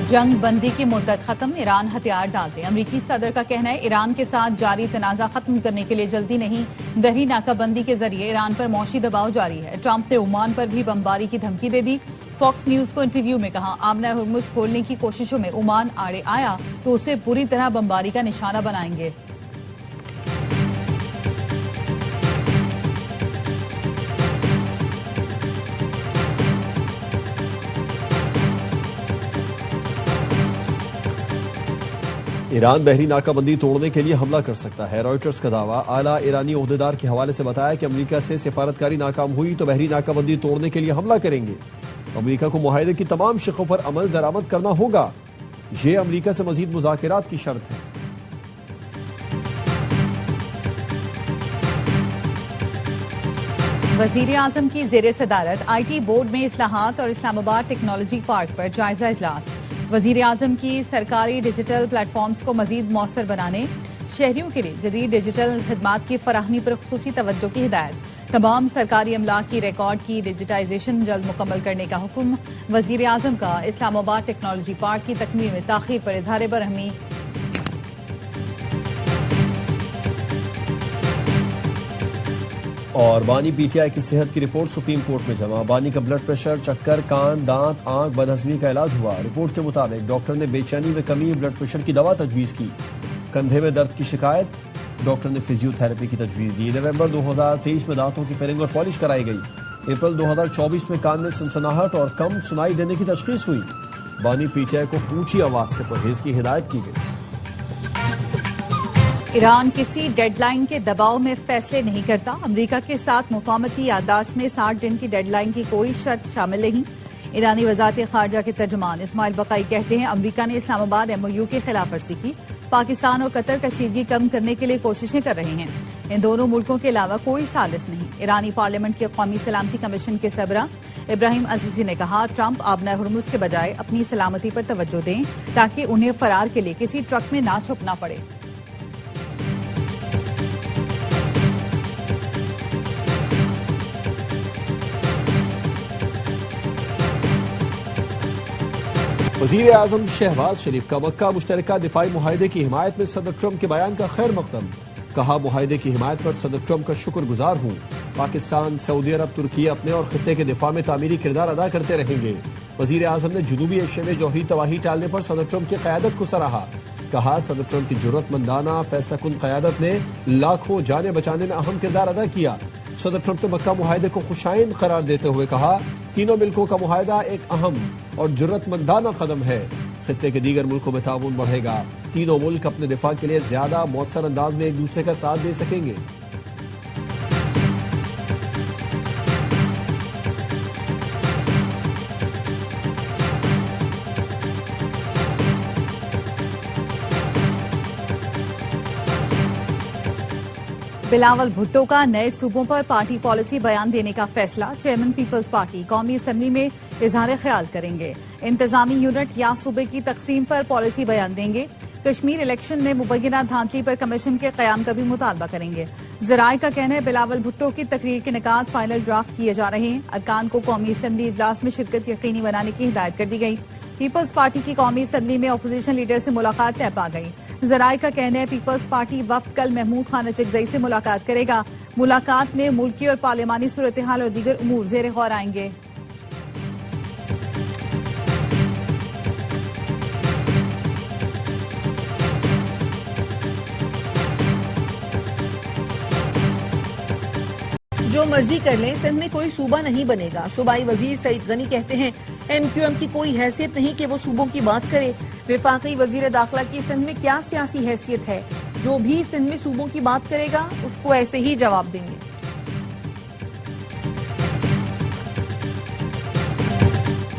جنگ بندی کی مدت ختم، ایران ہتھیار ڈال دے۔ امریکی صدر کا کہنا ہے ایران کے ساتھ جاری تنازع ختم کرنے کے لیے جلدی نہیں، بحری ناکہ بندی کے ذریعے ایران پر معاشی دباؤ جاری ہے۔ ٹرمپ نے عمان پر بھی بمباری کی دھمکی دے دی۔ فاکس نیوز کو انٹرویو میں کہا آمنہ ہرمز کھولنے کی کوششوں میں عمان آڑے آیا تو اسے بری طرح بمباری کا نشانہ بنائیں گے۔ ایران بحری ناکہ بندی توڑنے کے لیے حملہ کر سکتا ہے، رائٹرز کا دعویٰ۔ اعلیٰ ایرانی عہدیدار کے حوالے سے بتایا کہ امریکہ سے سفارتکاری ناکام ہوئی تو بحری ناکہ بندی توڑنے کے لیے حملہ کریں گے۔ امریکہ کو معاہدے کی تمام شقوں پر عمل درآمد کرنا ہوگا، یہ امریکہ سے مزید مذاکرات کی شرط ہے۔ وزیر اعظم کی زیر صدارت آئی ٹی بورڈ میں اصلاحات اور اسلام آباد ٹیکنالوجی پارک پر جائزہ اجلاس۔ وزیر اعظم کی سرکاری ڈیجیٹل پلیٹ فارمز کو مزید مؤثر بنانے، شہریوں کے لیے جدید ڈیجیٹل خدمات کی فراہمی پر خصوصی توجہ کی ہدایت۔ تمام سرکاری املاک کی ریکارڈ کی ڈیجیٹائزیشن جلد مکمل کرنے کا حکم۔ وزیر اعظم کا اسلام آباد ٹیکنالوجی پارک کی تکمیل میں تاخیر پر اظہار برہمی۔ اور بانی پی ٹی آئی کی صحت کی رپورٹ سپریم کورٹ میں جمع۔ بانی کا بلڈ پریشر، چکر، کان، دانت، آنکھ بدہضمی کا علاج ہوا۔ رپورٹ کے مطابق ڈاکٹر نے بے چینی میں کمی، بلڈ پریشر کی دوا تجویز کی۔ کندھے میں درد کی شکایت، ڈاکٹر نے فزیو تھراپی کی تجویز دی۔ نومبر 2023 میں دانتوں کی فلنگ اور پالش کرائی گئی۔ اپریل 2024 میں کان میں سنسناہٹ اور کم سنائی دینے کی تشخیص ہوئی۔ بانی پی ٹی آئی کو اونچی آواز سے پرہیز کی ہدایت کی گئی۔ ایران کسی ڈیڈ لائن کے دباؤ میں فیصلے نہیں کرتا۔ امریکہ کے ساتھ مفاہمتی یادداشت میں 60 دن کی ڈیڈ لائن کی کوئی شرط شامل نہیں۔ ایرانی وزارت خارجہ کے ترجمان اسماعیل بقائی کہتے ہیں امریکہ نے اسلام آباد ایم او یو کی خلاف ورزی کی۔ پاکستان اور قطر کشیدگی کم کرنے کے لیے کوششیں کر رہے ہیں۔ ان دونوں ملکوں کے علاوہ کوئی سازش نہیں۔ ایرانی پارلیمنٹ کے قومی سلامتی کمیشن کے سربراہ ابراہیم عزیزی نے کہا ٹرمپ آبنہ ہرمز کے بجائے اپنی سلامتی پر توجہ دیں تاکہ انہیں فرار کے لیے کسی ٹرک میں نہ چھپنا پڑے۔ وزیر اعظم شہباز شریف کا مکہ مشترکہ دفاعی معاہدے کی حمایت میں صدر ٹرمپ کے بیان کا خیر مقدم۔ کہا معاہدے کی حمایت پر صدر ٹرمپ کا شکر گزار ہوں۔ پاکستان، سعودی عرب، ترکی اپنے اور خطے کے دفاع میں تعمیری کردار ادا کرتے رہیں گے۔ وزیر اعظم نے جنوبی ایشیا میں جوہری تباہی ٹالنے پر صدر ٹرمپ کی قیادت کو سراہا۔ کہا صدر ٹرمپ کی جرأت مندانہ فیصلہ کن قیادت نے لاکھوں جانیں بچانے میں اہم کردار ادا کیا۔ صدر ٹرمپ نے مکہ معاہدے کو خوشائند قرار دیتے ہوئے کہا تینوں ملکوں کا معاہدہ ایک اہم اور جرأت مندانہ قدم ہے۔ خطے کے دیگر ملکوں میں تعاون بڑھے گا۔ تینوں ملک اپنے دفاع کے لیے زیادہ مؤثر انداز میں ایک دوسرے کا ساتھ دے سکیں گے۔ بلاول بھٹو کا نئے صوبوں پر پارٹی پالیسی بیان دینے کا فیصلہ۔ چیئرمین پیپلز پارٹی قومی اسمبلی میں اظہار خیال کریں گے۔ انتظامی یونٹ یا صوبے کی تقسیم پر پالیسی بیان دیں گے۔ کشمیر الیکشن میں مبینہ دھاندلی پر کمیشن کے قیام کا بھی مطالبہ کریں گے۔ ذرائع کا کہنا ہے بلاول بھٹو کی تقریر کے نکات فائنل ڈرافٹ کیے جا رہے ہیں۔ ارکان کو قومی اسمبلی اجلاس میں شرکت یقینی بنانے کی ہدایت کر دی گئی۔ پیپلز پارٹی کی قومی اسمبلی میں اپوزیشن لیڈر سے ملاقات طے پا گئی۔ ذرائع کا کہنا ہے پیپلز پارٹی وفد کل محمود خان اچکزئی سے ملاقات کرے گا۔ ملاقات میں ملکی اور پارلیمانی صورتحال اور دیگر امور زیر غور آئیں گے۔ جو مرضی کر لیں سندھ میں کوئی صوبہ نہیں بنے گا۔ صوبائی وزیر سعید غنی کہتے ہیں ایم کیو ایم کی کوئی حیثیت نہیں کہ وہ صوبوں کی بات کرے۔ وفاقی وزیر داخلہ کی سندھ میں کیا سیاسی حیثیت ہے؟ جو بھی سندھ میں صوبوں کی بات کرے گا اس کو ایسے ہی جواب دیں گے۔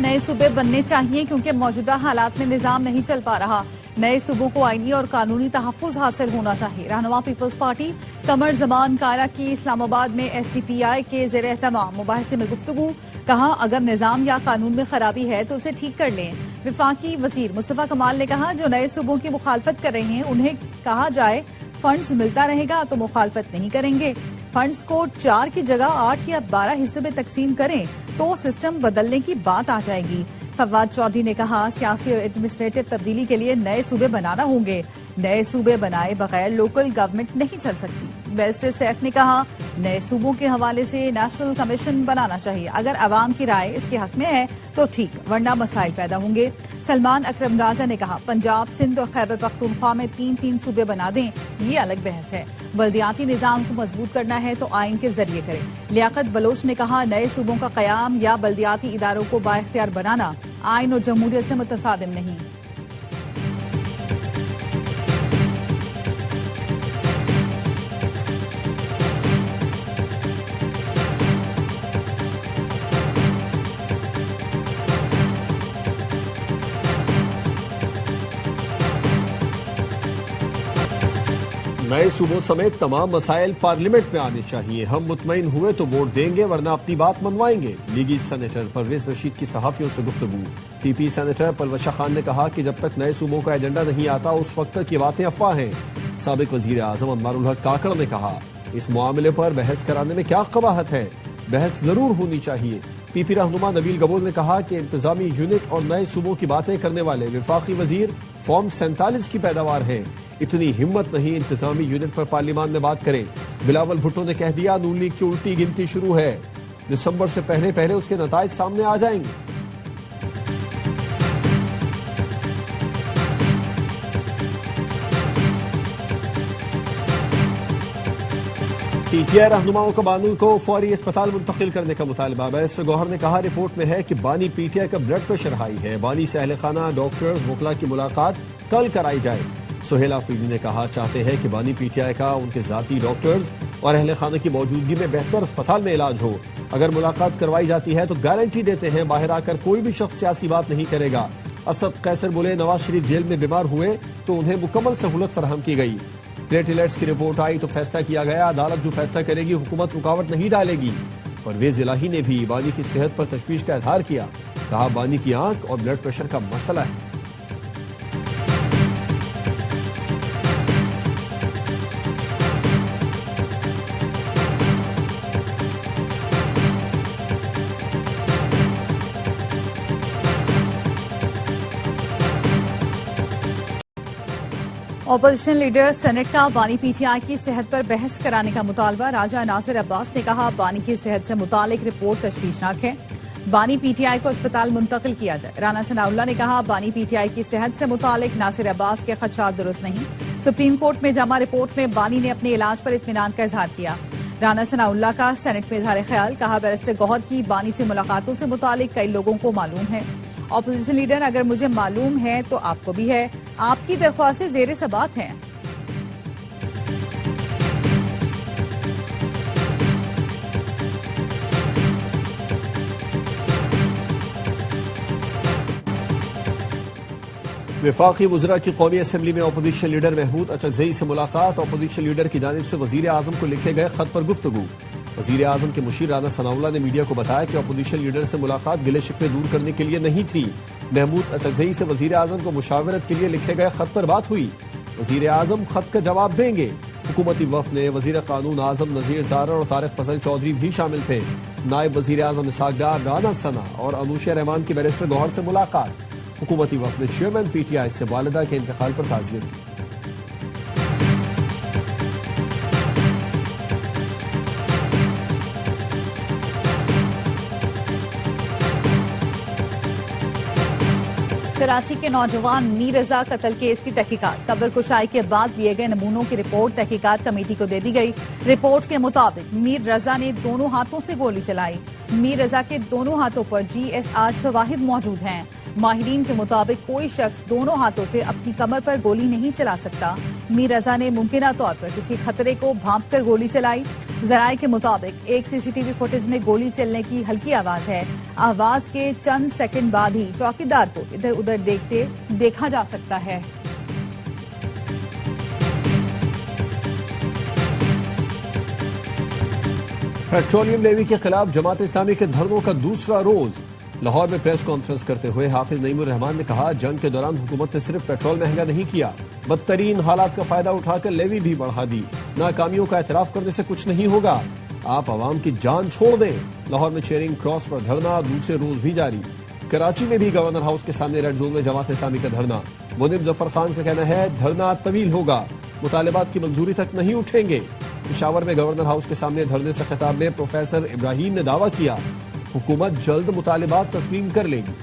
نئے صوبے بننے چاہیے کیونکہ موجودہ حالات میں نظام نہیں چل پا رہا۔ نئے صوبوں کو آئینی اور قانونی تحفظ حاصل ہونا چاہیے۔ رہنما پیپلز پارٹی قمر زمان کائرہ کی اسلام آباد میں ایس ڈی پی آئی کے زیر اہتمام مباحثے میں گفتگو۔ کہا اگر نظام یا قانون میں خرابی ہے تو اسے ٹھیک کر لیں۔ وفاقی وزیر مصطفیٰ کمال نے کہا جو نئے صوبوں کی مخالفت کر رہے ہیں انہیں کہا جائے فنڈز ملتا رہے گا تو مخالفت نہیں کریں گے۔ فنڈز کو 4 کی جگہ 8 یا 12 حصوں میں تقسیم کریں تو سسٹم بدلنے کی بات آ جائے گی۔ فواد چودھری نے کہا سیاسی اور ایڈمنسٹریٹو تبدیلی کے لیے نئے صوبے بنانا ہوں گے، نئے صوبے بنائے بغیر لوکل گورنمنٹ نہیں چل سکتی۔ بیرسٹر سیف نے کہا نئے صوبوں کے حوالے سے نیشنل کمیشن بنانا چاہیے، اگر عوام کی رائے اس کے حق میں ہے تو ٹھیک، ورنہ مسائل پیدا ہوں گے۔ سلمان اکرم راجہ نے کہا پنجاب، سندھ اور خیبر پختونخوا میں 3 صوبے بنا دیں، یہ الگ بحث ہے۔ بلدیاتی نظام کو مضبوط کرنا ہے تو آئین کے ذریعے کریں۔ لیاقت بلوچ نے کہا نئے صوبوں کا قیام یا بلدیاتی اداروں کو بااختیار بنانا آئین اور جمہوریت سے متصادم نہیں۔ نئے صوبوں سمیت تمام مسائل پارلیمنٹ میں آنے چاہیے، ہم مطمئن ہوئے تو ووٹ دیں گے ورنہ اپنی بات منوائیں گے۔ لیگی سینیٹر پرویز رشید کی صحافیوں سے گفتگو۔ پی پی سینیٹر پلوشہ خان نے کہا کہ جب تک نئے صوبوں کا ایجنڈا نہیں آتا اس وقت تک یہ باتیں افواہ ہیں۔ سابق وزیر اعظم انوار الحق کاکڑ نے کہا اس معاملے پر بحث کرانے میں کیا قباحت ہے، بحث ضرور ہونی چاہیے۔ پی پی رہنما نبیل گبول نے کہا کہ انتظامی یونٹ اور نئے صوبوں کی باتیں کرنے والے وفاقی وزیر فارم 47 کی پیداوار ہیں، اتنی ہمت نہیں انتظامی یونٹ پر پارلیمان میں بات کریں۔ بلاول بھٹو نے کہہ دیا نون لیگ کی الٹی گنتی شروع ہے، دسمبر سے پہلے اس کے نتائج سامنے آ جائیں گے۔ پی ٹی آئی رہنماؤں کا بانو کو فوری اسپتال منتقل کرنے کا مطالبہ۔ بیرسٹر گوہر نے کہا رپورٹ میں ہے کہ بانی پی ٹی آئی کا بلڈ پریشر ہائی ہے، بانی سے اہل خانہ، ڈاکٹرز، وکلاء کی ملاقات کل کرائی جائے۔ سہیل آفریدی نے کہا چاہتے ہیں کہ بانی پی ٹی آئی کا ان کے ذاتی ڈاکٹرز اور اہل خانہ کی موجودگی میں بہتر اسپتال میں علاج ہو، اگر ملاقات کروائی جاتی ہے تو گارنٹی دیتے ہیں باہر آ کر کوئی بھی شخص سیاسی بات نہیں کرے گا۔ اسد قیصر بولے نواز شریف جیل میں بیمار ہوئے تو انہیں مکمل سہولت فراہم کی گئی، پلیٹلیٹس کی رپورٹ آئی تو فیصلہ کیا گیا، عدالت جو فیصلہ کرے گی حکومت رکاوٹ نہیں ڈالے گی۔ پرویز الہی نے بھی بانی کی صحت پر تشویش کا اظہار کیا، کہا بانی کی آنکھ اور بلڈ پریشر کا مسئلہ ہے۔ اپوزیشن لیڈر سینٹ کا بانی پی ٹی آئی کی صحت پر بحث کرانے کا مطالبہ۔ راجہ ناصر عباس نے کہا بانی کی صحت سے متعلق رپورٹ تشویشناک ہے، بانی پی ٹی آئی کو اسپتال منتقل کیا جائے۔ رانا ثناء اللہ نے کہا بانی پی ٹی آئی کی صحت سے متعلق ناصر عباس کے خدشات درست نہیں، سپریم کورٹ میں جمع رپورٹ میں بانی نے اپنے علاج پر اطمینان کا اظہار کیا۔ رانا ثناء اللہ کا سینٹ میں اظہار خیال، کہا بیرسٹر گوہر کی بانی سے ملاقاتوں سے متعلق کئی لوگوں کو معلوم ہے۔ اپوزیشن لیڈر اگر مجھے معلوم ہے تو آپ کو بھی ہے، آپ کی درخواستیں زیر ثبات ہیں۔ وفاقی وزراء کی قومی اسمبلی میں اپوزیشن لیڈر محمود اچکزئی سے ملاقات، اپوزیشن لیڈر کی جانب سے وزیر اعظم کو لکھے گئے خط پر گفتگو۔ وزیر اعظم کے مشیر رانا ثناء اللہ نے میڈیا کو بتایا کہ اپوزیشن لیڈر سے ملاقات گلے شکوے دور کرنے کے لیے نہیں تھی، محمود اچکزئی سے وزیر اعظم کو مشاورت کے لیے لکھے گئے خط پر بات ہوئی، وزیر اعظم خط کا جواب دیں گے۔ حکومتی وفد میں وزیر قانون اعظم نذیر تارڑ اور طارق فضل چودھری بھی شامل تھے۔ نائب وزیر اعظم اسحاق ڈار، رانا ثنا اور انوشیہ رحمان کی بیرسٹر گوہر سے ملاقات۔ حکومتی وفد نے چیئرمین پی ٹی آئی سے والدہ کے انتقال پر تعزیت کی۔ کراچی کے نوجوان میر رضا قتل کیس کی تحقیقات، قبر کشائی کے بعد لیے گئے نمونوں کی رپورٹ تحقیقات کمیٹی کو دے دی گئی۔ رپورٹ کے مطابق میر رضا نے دونوں ہاتھوں سے گولی چلائی، میر رضا کے دونوں ہاتھوں پر جی ایس آر شواہد موجود ہیں۔ ماہرین کے مطابق کوئی شخص دونوں ہاتھوں سے اپنی کمر پر گولی نہیں چلا سکتا۔ میر رضا نے ممکنہ طور پر کسی خطرے کو بھانپ کر گولی چلائی۔ ذرائع کے مطابق ایک سی سی ٹی وی فوٹیج میں گولی چلنے کی ہلکی آواز ہے، آواز کے چند سیکنڈ بعد ہی چوکیدار کو ادھر ادھر دیکھتے دیکھا جا سکتا ہے۔ پیٹرولیم لیوی کے خلاف جماعت اسلامی کے دھرنوں کا دوسرا روز۔ لاہور میں پریس کانفرنس کرتے ہوئے حافظ نعیم الرحمان نے کہا جنگ کے دوران حکومت نے صرف پیٹرول مہنگا نہیں کیا، بدترین حالات کا فائدہ اٹھا کر لیوی بھی بڑھا دی۔ ناکامیوں کا اعتراف کرنے سے کچھ نہیں ہوگا، آپ عوام کی جان چھوڑ دیں۔ لاہور میں چیرنگ کراس پر دھرنا دوسرے روز بھی جاری۔ کراچی میں بھی گورنر ہاؤس کے سامنے ریڈ زون میں جماعت اسلامی کا دھرنا. منیب ظفر خان کا کہنا ہے دھرنا طویل ہوگا, مطالبات کی منظوری تک نہیں اٹھیں گے. پشاور میں گورنر ہاؤس کے سامنے دھرنے سے خطاب میں پروفیسر ابراہیم نے دعویٰ کیا حکومت جلد مطالبات تسلیم کر لے گی.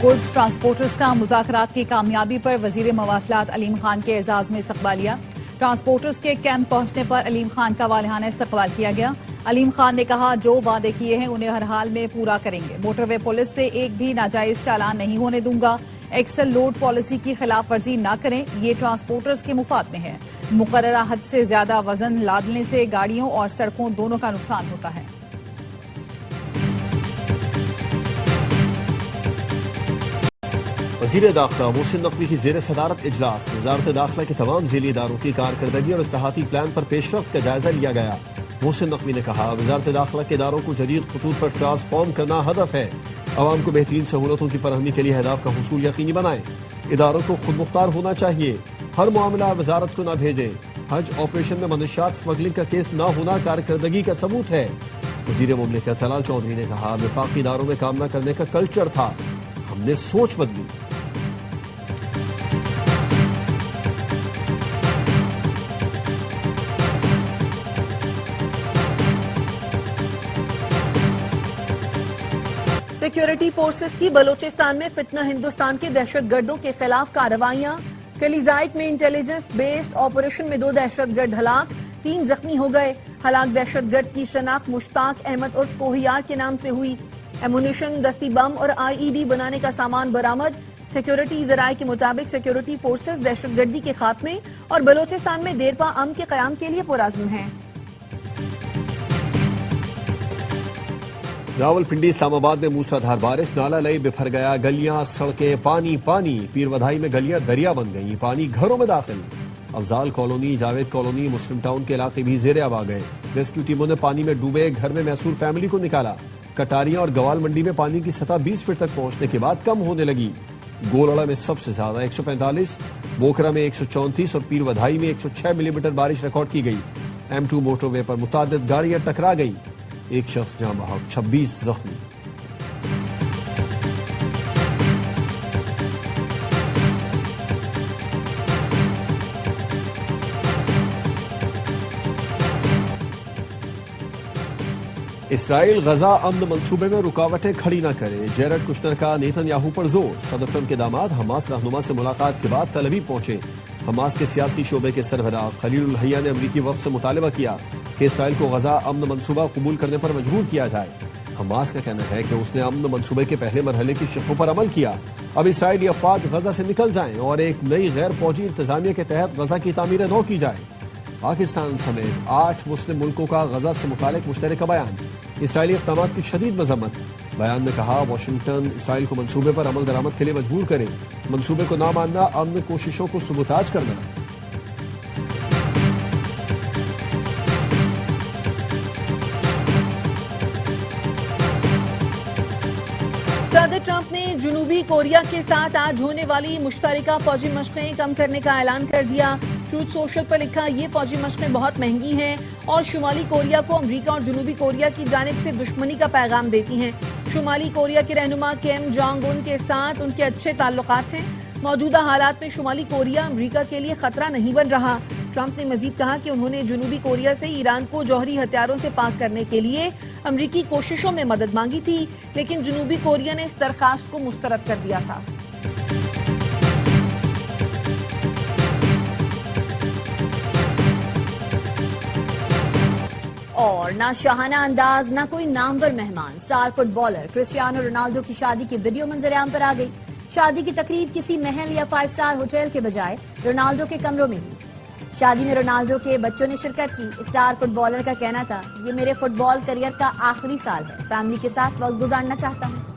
گڈز ٹرانسپورٹرز کا مذاکرات کی کامیابی پر وزیر مواصلات علیم خان کے اعزاز میں استقبالیہ. ٹرانسپورٹرز کے کیمپ پہنچنے پر علیم خان کا والہانہ استقبال کیا گیا. علیم خان نے کہا جو وعدے کیے ہیں انہیں ہر حال میں پورا کریں گے. موٹر وے پولیس سے ایک بھی ناجائز چالان نہیں ہونے دوں گا. ایکسل لوڈ پالیسی کی خلاف ورزی نہ کریں, یہ ٹرانسپورٹرز کے مفاد میں ہے. مقررہ حد سے زیادہ وزن لادنے سے گاڑیوں اور سڑکوں دونوں کا نقصان ہوتا ہے. وزیر داخلہ محسن نقوی کی زیر صدارت اجلاس. وزارت داخلہ کے تمام ذیلی اداروں کی کارکردگی اور اصلاحاتی پلان پر پیش رفت کا جائزہ لیا گیا. محسن نقوی نے کہا وزارت داخلہ کے اداروں کو جدید خطوط پر ٹرانسفارم کرنا ہدف ہے. عوام کو بہترین سہولتوں کی فراہمی کے لیے اہداف کا حصول یقینی بنائیں. اداروں کو خود مختار ہونا چاہیے, ہر معاملہ وزارت کو نہ بھیجیں. حج آپریشن میں منشیات سمگلنگ کا کیس نہ ہونا کارکردگی کا ثبوت ہے. وزیر مملکت طلال چودھری نے کہا وفاقی اداروں میں کام نہ کرنے کا کلچر تھا, ہم نے سوچ بدلی. سیکیورٹی فورسز کی بلوچستان میں فتنہ ہندوستان کے دہشت گردوں کے خلاف کارروائیاں. کلیزائٹ میں انٹیلیجنس بیسڈ آپریشن میں 2 دہشت گرد ہلاک, 3 زخمی ہو گئے. ہلاک دہشت گرد کی شناخت مشتاق احمد عرف کوہیار کے نام سے ہوئی. ایمونیشن, دستی بم اور IED بنانے کا سامان برآمد. سیکیورٹی ذرائع کے مطابق سیکیورٹی فورسز دہشت گردی کے خاتمے اور بلوچستان میں دیرپا امن کے قیام کے لیے پرعزم ہیں. راولپنڈی اسلام آباد میں موسلادھار بارش, نالا لئی بفر گیا, گلیاں سڑکیں پانی پانی. پیر ودائی میں گلیاں دریا بن گئیں, پانی گھروں میں داخل. افضال کالونی, جاوید کالونی, مسلم ٹاؤن کے علاقے بھی زیر آب آ گئے. ریسکیو ٹیموں نے پانی میں ڈوبے گھر میں محصور فیملی کو نکالا. کٹاریاں اور گوال منڈی میں پانی کی سطح 20 فٹ تک پہنچنے کے بعد کم ہونے لگی. گولڑا میں سب سے زیادہ 145, بوکرا میں 134 اور پیر ودائی میں 106 ملی میٹر بارش ریکارڈ کی گئی. M2 موٹر وے پر متعدد گاڑیاں ٹکرا گئیں, ایک شخص جاں بحق, 26 زخمی. اسرائیل غزہ امن منصوبے میں رکاوٹیں کھڑی نہ کرے, جیرڈ کشنر کا نیتن یاہو پر زور. صدر ٹرمپ کے داماد حماس رہنما سے ملاقات کے بعد تل ابیب پہنچے. حماس کے سیاسی شعبے کے سربراہ خلیل الحیہ نے امریکی وفد سے مطالبہ کیا کہ اسرائیل کو غزہ امن منصوبہ قبول کرنے پر مجبور کیا جائے. حماس کا کہنا ہے کہ اس نے امن منصوبے کے پہلے مرحلے کی شقوں پر عمل کیا. اب اسرائیلی افواج غزہ سے نکل جائیں اور ایک نئی غیر فوجی انتظامیہ کے تحت غزہ کی تعمیر نو کی جائے. پاکستان سمیت 8 مسلم ملکوں کا غزہ سے متعلق مشترکہ بیان. اسرائیلی اقدامات کی شدید مذمت. بیان میں کہا واشنگٹن اسرائیل کو منصوبے پر عمل درآمد کے لیے مجبور کرے. منصوبے کو نہ ماننا امن کوششوں کو سبوتاژ کرنا. صدر ٹرمپ نے جنوبی کوریا کے ساتھ آج ہونے والی مشترکہ فوجی مشقیں کم کرنے کا اعلان کر دیا. ٹروتھ سوشل پر لکھا یہ فوجی مشقیں بہت مہنگی ہیں اور شمالی کوریا کو امریکہ اور جنوبی کوریا کی جانب سے دشمنی کا پیغام دیتی ہیں. شمالی کوریا کے رہنما کیم جانگ ان کے ساتھ ان کے اچھے تعلقات ہیں. موجودہ حالات میں شمالی کوریا امریکہ کے لیے خطرہ نہیں بن رہا. ٹرمپ نے مزید کہا کہ انہوں نے جنوبی کوریا سے ایران کو جوہری ہتھیاروں سے پاک کرنے کے لیے امریکی کوششوں میں مدد مانگی تھی, لیکن جنوبی کوریا نے اس درخواست کو مسترد کر دیا تھا. اور نہ شاہانہ انداز نہ کوئی نامور مہمان. Star footballer Cristiano Ronaldo کی شادی کی ویڈیو منظر عام پر آ گئی. شادی کی تقریب کسی محل یا 5 اسٹار ہوٹل کے بجائے رونالڈو کے کمروں میں ہوئی. شادی میں رونالڈو کے بچوں نے شرکت کی. اسٹار فٹ بالر کا کہنا تھا یہ میرے فٹ بال کیریئر کا آخری سال ہے, فیملی کے ساتھ وقت گزارنا چاہتا ہوں.